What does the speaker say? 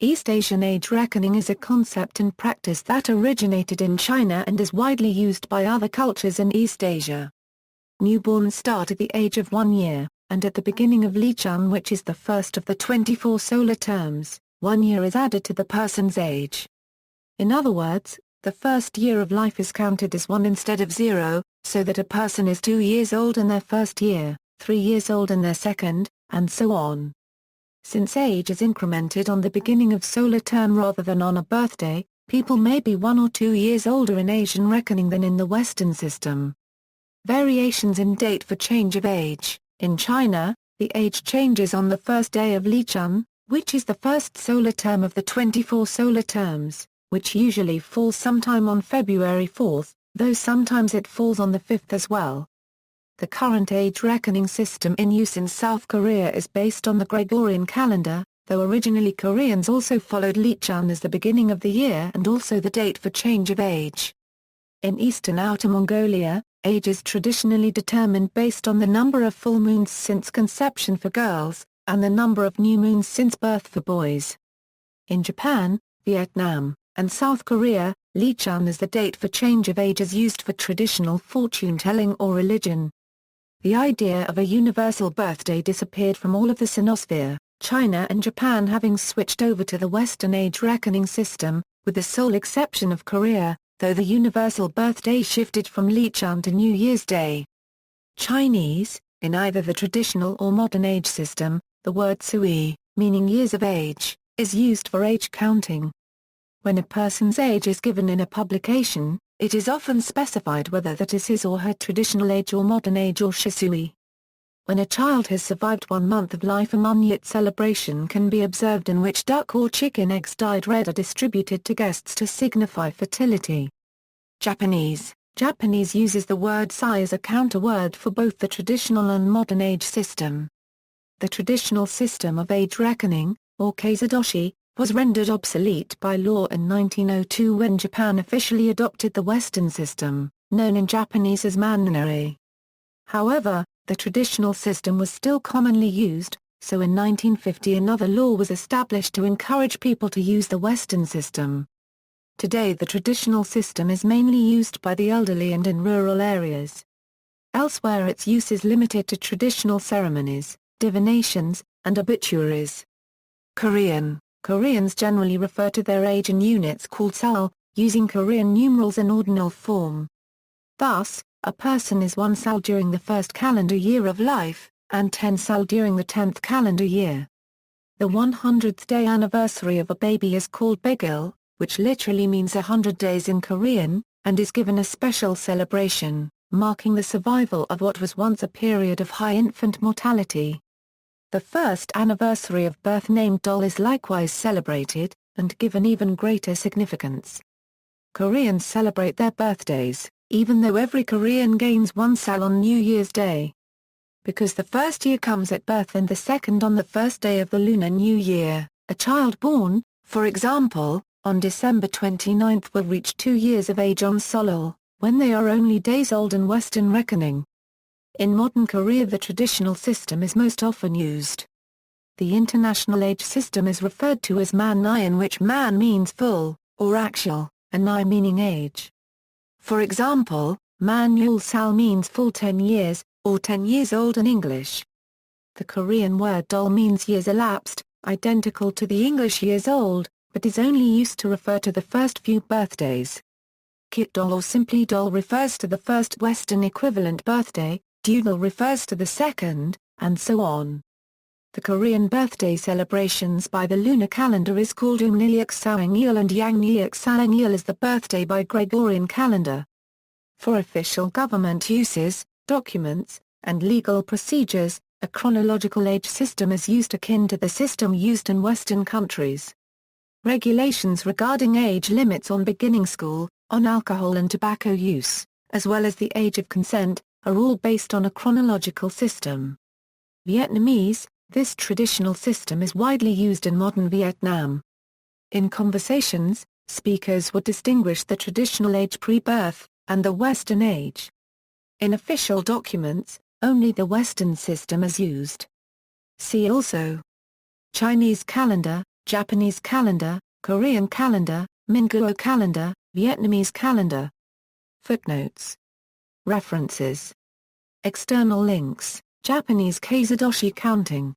East Asian age reckoning is a concept and practice that originated in China and is widely used by other cultures in East Asia. Newborns start at the age of 1 year, and at the beginning of lichun, which is the first of the 24 solar terms, 1 year is added to the person's age. In other words, the first year of life is counted as 1 instead of 0, so that a person is 2 years old in their first year, 3 years old in their second, and so on. Since age is incremented on the beginning of solar term rather than on a birthday, people may be 1 or 2 years older in Asian reckoning than in the Western system. Variations in date for change of age. In China, the age changes on the first day of lichun, which is the first solar term of the 24 solar terms, which usually falls sometime on February 4, though sometimes it falls on the 5th as well. The current age reckoning system in use in South Korea is based on the Gregorian calendar, though originally Koreans also followed lichun as the beginning of the year and also the date for change of age. In eastern Outer Mongolia, age is traditionally determined based on the number of full moons since conception for girls, and the number of new moons since birth for boys. In Japan, Vietnam, and South Korea, lichun as the date for change of age is used for traditional fortune-telling or religion. The idea of a universal birthday disappeared from all of the Sinosphere, China and Japan having switched over to the Western age reckoning system, with the sole exception of Korea, though the universal birthday shifted from lichun to New Year's Day. Chinese, in either the traditional or modern age system, the word sui, meaning years of age, is used for age counting. When a person's age is given in a publication, it is often specified whether that is his or her traditional age or modern age or shisui. When a child has survived 1 month of life, a Munyit celebration can be observed in which duck or chicken eggs dyed red are distributed to guests to signify fertility. Japanese uses the word sai as a counter word for both the traditional and modern age system. The traditional system of age reckoning, or keizadoshi, was rendered obsolete by law in 1902 when Japan officially adopted the Western system, known in Japanese as mannere. However, the traditional system was still commonly used, so in 1950 another law was established to encourage people to use the Western system. Today the traditional system is mainly used by the elderly and in rural areas. Elsewhere its use is limited to traditional ceremonies, divinations, and obituaries. Koreans generally refer to their age in units called sal, using Korean numerals in ordinal form. Thus, a person is 1 sal during the first calendar year of life, and 10 sal during the 10th calendar year. The 100th day anniversary of a baby is called baegil, which literally means 100 days in Korean, and is given a special celebration, marking the survival of what was once a period of high infant mortality. The first anniversary of birth named Dol is likewise celebrated, and given even greater significance. Koreans celebrate their birthdays, even though every Korean gains 1 sal on New Year's Day. Because the first year comes at birth and the second on the first day of the Lunar New Year, a child born, for example, on December 29 will reach 2 years of age on Solol, when they are only days old in Western reckoning. In modern Korea the traditional system is most often used. The international age system is referred to as man-nai, in which man means full, or actual, and nai meaning age. For example, man-yul sal means full 10 years, or 10 years old in English. The Korean word dol means years elapsed, identical to the English years old, but is only used to refer to the first few birthdays. Kit-dol or simply dol refers to the first Western equivalent birthday, Dudal refers to the second, and so on. The Korean birthday celebrations by the lunar calendar is called Umniliak Sawangil and Yangniliak Sawangil is the birthday by Gregorian calendar. For official government uses, documents, and legal procedures, a chronological age system is used akin to the system used in Western countries. Regulations regarding age limits on beginning school, on alcohol and tobacco use, as well as the age of consent, are all based on a chronological system. Vietnamese, this traditional system is widely used in modern Vietnam. In conversations, speakers would distinguish the traditional age pre-birth, and the Western age. In official documents, only the Western system is used. See also: Chinese calendar, Japanese calendar, Korean calendar, Minguo calendar, Vietnamese calendar. Footnotes. References. External links: Japanese Keizudoshi counting.